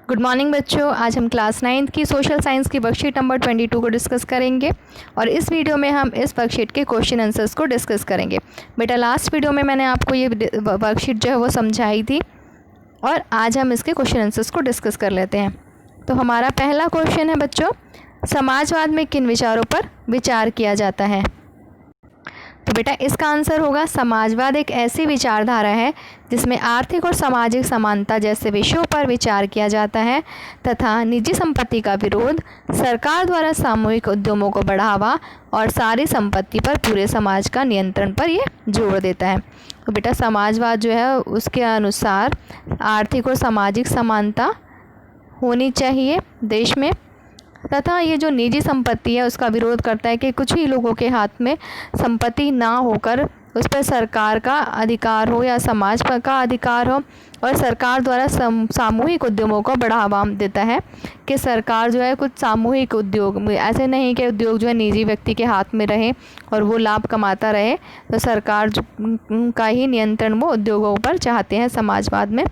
Good morning बच्चों। आज हम क्लास 9th की सोशल साइंस की वर्कशीट नंबर 22 को डिस्कस करेंगे और इस वीडियो में हम इस वर्कशीट के क्वेश्चन आंसर्स को डिस्कस करेंगे। बेटा लास्ट वीडियो में मैंने आपको ये वर्कशीट जो है वो समझाई थी और आज हम इसके क्वेश्चन आंसर्स को डिस्कस कर लेते हैं। तो हमारा पहला क्वेश्चन है बच्चों, समाजवाद में किन विचारों पर विचार किया जाता है? तो बेटा इसका आंसर होगा समाजवाद एक ऐसी विचारधारा है जिसमें आर्थिक और सामाजिक समानता जैसे विषयों पर विचार किया जाता है तथा निजी संपत्ति का विरोध, सरकार द्वारा सामूहिक उद्यमों को बढ़ावा और सारी संपत्ति पर पूरे समाज का नियंत्रण पर ये जोर देता है। तो बेटा समाजवाद जो है उसके अनुसार आर्थिक और सामाजिक समानता होनी चाहिए देश में तथा ये जो निजी संपत्ति है उसका विरोध करता है कि कुछ ही लोगों के हाथ में संपत्ति ना होकर उस पर सरकार का अधिकार हो या समाज पर का अधिकार हो और सरकार द्वारा सामूहिक उद्यमों को बढ़ावा देता है कि सरकार जो है कुछ सामूहिक उद्योग, ऐसे नहीं कि उद्योग जो है निजी व्यक्ति के हाथ में रहे और वो लाभ कमाता रहे, तो सरकार का ही नियंत्रण वो उद्योगों पर चाहते हैं समाजवाद में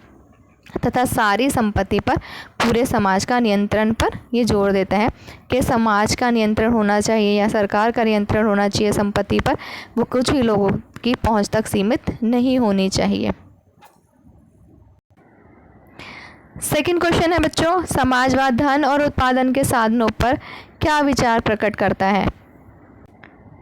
तथा सारी संपत्ति पर पूरे समाज का नियंत्रण पर ये जोर देता है कि समाज का नियंत्रण होना चाहिए या सरकार का नियंत्रण होना चाहिए संपत्ति पर, वो कुछ ही लोगों की पहुंच तक सीमित नहीं होनी चाहिए। सेकंड क्वेश्चन है बच्चों, समाजवाद धन और उत्पादन के साधनों पर क्या विचार प्रकट करता है?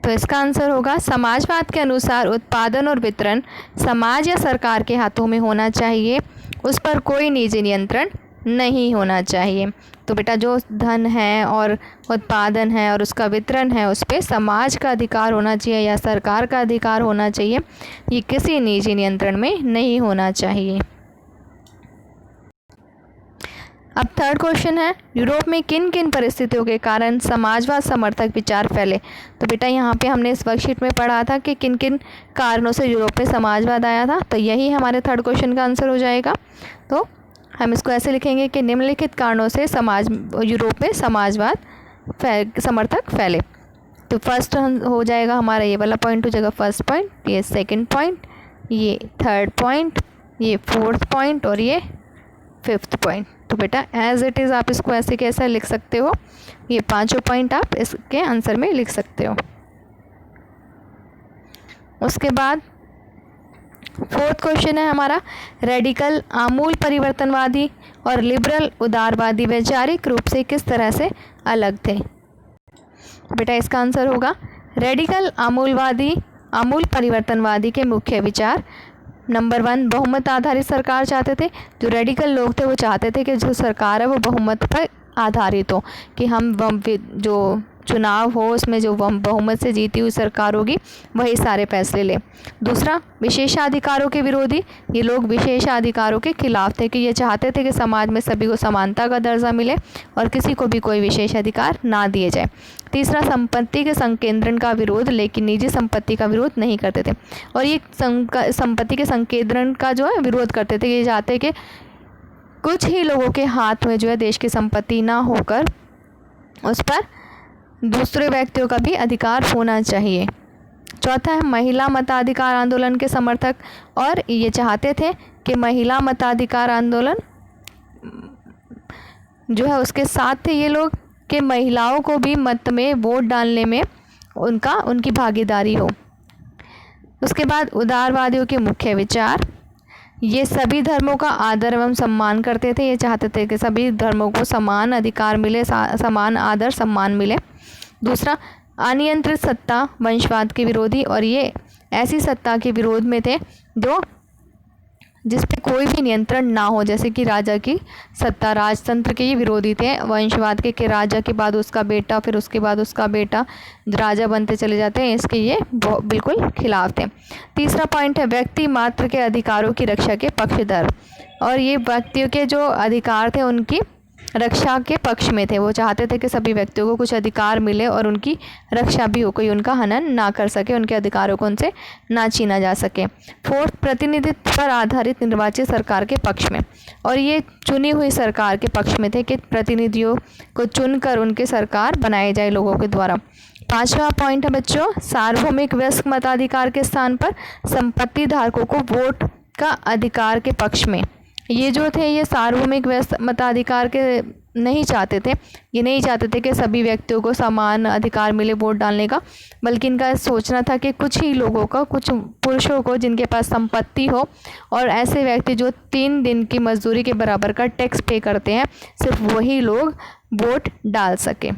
तो इसका आंसर होगा समाजवाद के अनुसार उत्पादन और वितरण समाज या सरकार के हाथों में होना चाहिए, उस पर कोई निजी नियंत्रण नहीं होना चाहिए। तो बेटा जो धन है और उत्पादन है और उसका वितरण है उस पर समाज का अधिकार होना चाहिए या सरकार का अधिकार होना चाहिए, ये किसी निजी नियंत्रण में नहीं होना चाहिए। अब थर्ड क्वेश्चन है, यूरोप में किन किन परिस्थितियों के कारण समाजवाद समर्थक विचार फैले? तो बेटा यहाँ पे हमने इस वर्कशीट में पढ़ा था कि किन किन कारणों से यूरोप में समाजवाद आया था, तो यही हमारे थर्ड क्वेश्चन का आंसर हो जाएगा। तो हम इसको ऐसे लिखेंगे कि निम्नलिखित कारणों से यूरोप में समाजवाद समर्थक फैले। तो फर्स्ट हो जाएगा हमारा ये वाला पॉइंट हो जाएगा फर्स्ट पॉइंट, ये सेकेंड पॉइंट, ये थर्ड पॉइंट, ये फोर्थ पॉइंट और ये फिफ्थ पॉइंट। तो बेटा एज इट इज़ आप इसको ऐसे कैसे लिख सकते हो, ये पांचों पॉइंट आप इसके आंसर में लिख सकते हो। उसके बाद फोर्थ क्वेश्चन है हमारा, रेडिकल आमूल परिवर्तनवादी और लिबरल उदारवादी वैचारिक रूप से किस तरह से अलग थे? बेटा इसका आंसर होगा रेडिकल आमूल परिवर्तनवादी के मुख्य विचार, नंबर 1 बहुमत आधारित सरकार चाहते थे। जो रेडिकल लोग थे वो चाहते थे कि जो सरकार है वो बहुमत पर आधारित हो, कि हम जो चुनाव हो उसमें जो बहुमत से जीती हुई सरकार होगी वही सारे फैसले ले। दूसरा विशेषाधिकारों के विरोधी, ये लोग विशेषाधिकारों के खिलाफ थे कि ये चाहते थे कि समाज में सभी को समानता का दर्जा मिले और किसी को भी कोई विशेष अधिकार ना दिए जाए। तीसरा संपत्ति के संकेंद्रण का विरोध, लेकिन निजी संपत्ति का विरोध नहीं करते थे और ये संपत्ति के संकेंद्रण का जो है विरोध करते थे। ये चाहते कि कुछ ही लोगों के हाथ में जो है देश की संपत्ति ना होकर उस पर दूसरे व्यक्तियों का भी अधिकार होना चाहिए। चौथा है महिला मताधिकार आंदोलन के समर्थक, और ये चाहते थे कि महिला मताधिकार आंदोलन जो है उसके साथ थे ये लोग कि महिलाओं को भी मत में वोट डालने में उनकी भागीदारी हो। उसके बाद उदारवादियों के मुख्य विचार, ये सभी धर्मों का आदर एवं सम्मान करते थे। ये चाहते थे कि सभी धर्मों को समान अधिकार मिले, समान आदर सम्मान मिले। दूसरा अनियंत्रित सत्ता वंशवाद के विरोधी, और ये ऐसी सत्ता के विरोध में थे जिस पे कोई भी नियंत्रण ना हो, जैसे कि राजा की सत्ता, राजतंत्र के ये विरोधी थे वंशवाद के, कि राजा के बाद उसका बेटा, फिर उसके बाद उसका बेटा राजा बनते चले जाते हैं, इसके ये बिल्कुल खिलाफ थे। तीसरा पॉइंट है व्यक्ति मात्र के अधिकारों की रक्षा के पक्षधर, और ये व्यक्तियों के जो अधिकार थे उनकी रक्षा के पक्ष में थे। वो चाहते थे कि सभी व्यक्तियों को कुछ अधिकार मिले और उनकी रक्षा भी हो, कोई उनका हनन ना कर सके, उनके अधिकारों को उनसे ना छीना जा सके। फोर्थ प्रतिनिधित्व पर आधारित निर्वाचित सरकार के पक्ष में, और ये चुनी हुई सरकार के पक्ष में थे कि प्रतिनिधियों को चुनकर उनके सरकार बनाए जाए लोगों के द्वारा। पांचवा पॉइंट है बच्चों, सार्वभौमिक वयस्क मताधिकार के स्थान पर संपत्ति धारकों को वोट का अधिकार के पक्ष में, ये जो थे ये सार्वभौमिक मताधिकार के नहीं चाहते थे। ये नहीं चाहते थे कि सभी व्यक्तियों को समान अधिकार मिले वोट डालने का, बल्कि इनका सोचना था कि कुछ ही लोगों का, कुछ पुरुषों को जिनके पास संपत्ति हो और ऐसे व्यक्ति जो 3 दिन की मजदूरी के बराबर का टैक्स पे करते हैं, सिर्फ वही लोग वोट डाल सके।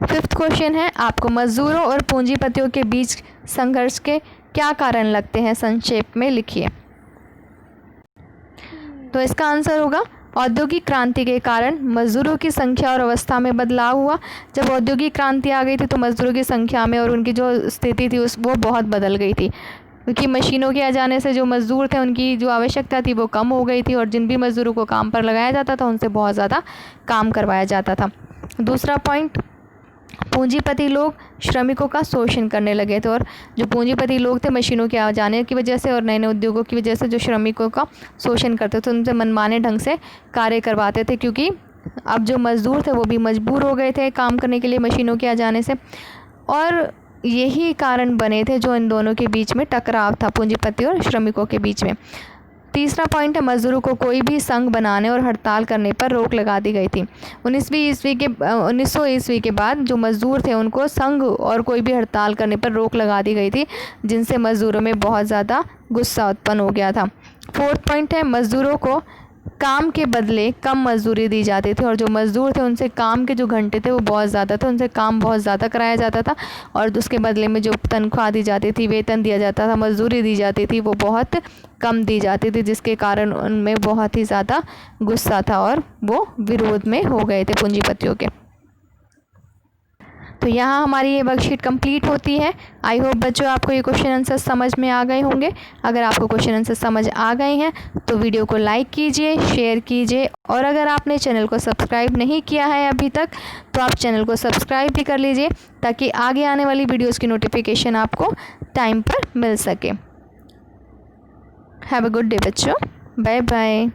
5th क्वेश्चन है, आपको मजदूरों और पूंजीपतियों के बीच संघर्ष के क्या कारण लगते हैं, संक्षेप में लिखिए। तो इसका आंसर होगा औद्योगिक क्रांति के कारण मजदूरों की संख्या और अवस्था में बदलाव हुआ। जब औद्योगिक क्रांति आ गई थी तो मजदूरों की संख्या में और उनकी जो स्थिति थी वो बहुत बदल गई थी, क्योंकि मशीनों के आ जाने से जो मज़दूर थे उनकी जो आवश्यकता थी वो कम हो गई थी और जिन भी मज़दूरों को काम पर लगाया जाता था उनसे बहुत ज़्यादा काम करवाया जाता था। दूसरा पॉइंट, पूंजीपति लोग श्रमिकों का शोषण करने लगे थे और जो पूंजीपति लोग थे मशीनों के आ जाने की वजह से और नए नए उद्योगों की वजह से जो श्रमिकों का शोषण करते थे, उनसे मनमाने ढंग से कार्य करवाते थे, क्योंकि अब जो मज़दूर थे वो भी मजबूर हो गए थे काम करने के लिए मशीनों के आ जाने से। और यही कारण बने थे जो इन दोनों के बीच में टकराव था, पूंजीपति और श्रमिकों के बीच में। तीसरा पॉइंट है, मज़दूरों को कोई भी संघ बनाने और हड़ताल करने पर रोक लगा दी गई थी। 1900 ईस्वी के बाद जो मज़दूर थे उनको संघ और कोई भी हड़ताल करने पर रोक लगा दी गई थी, जिनसे मज़दूरों में बहुत ज़्यादा गुस्सा उत्पन्न हो गया था। 4th पॉइंट है, मज़दूरों को काम के बदले कम मजदूरी दी जाती थी और जो मज़दूर थे उनसे काम के जो घंटे थे वो बहुत ज़्यादा थे, उनसे काम बहुत ज़्यादा कराया जाता था और उसके बदले में जो तनख्वाह दी जाती थी, वेतन दिया जाता था, मजदूरी दी जाती थी, वो बहुत कम दी जाती थी, जिसके कारण उनमें बहुत ही ज़्यादा गुस्सा था और वो विरोध में हो गए थे पूंजीपतियों के। तो यहाँ हमारी ये वर्कशीट कंप्लीट होती है। आई होप बच्चों आपको ये क्वेश्चन आंसर समझ में आ गए होंगे। अगर आपको क्वेश्चन आंसर समझ आ गए हैं तो वीडियो को लाइक कीजिए, शेयर कीजिए और अगर आपने चैनल को सब्सक्राइब नहीं किया है अभी तक तो आप चैनल को सब्सक्राइब भी कर लीजिए, ताकि आगे आने वाली वीडियोज़ की नोटिफिकेशन आपको टाइम पर मिल सके। हैव अ गुड डे बच्चों, बाय बाय।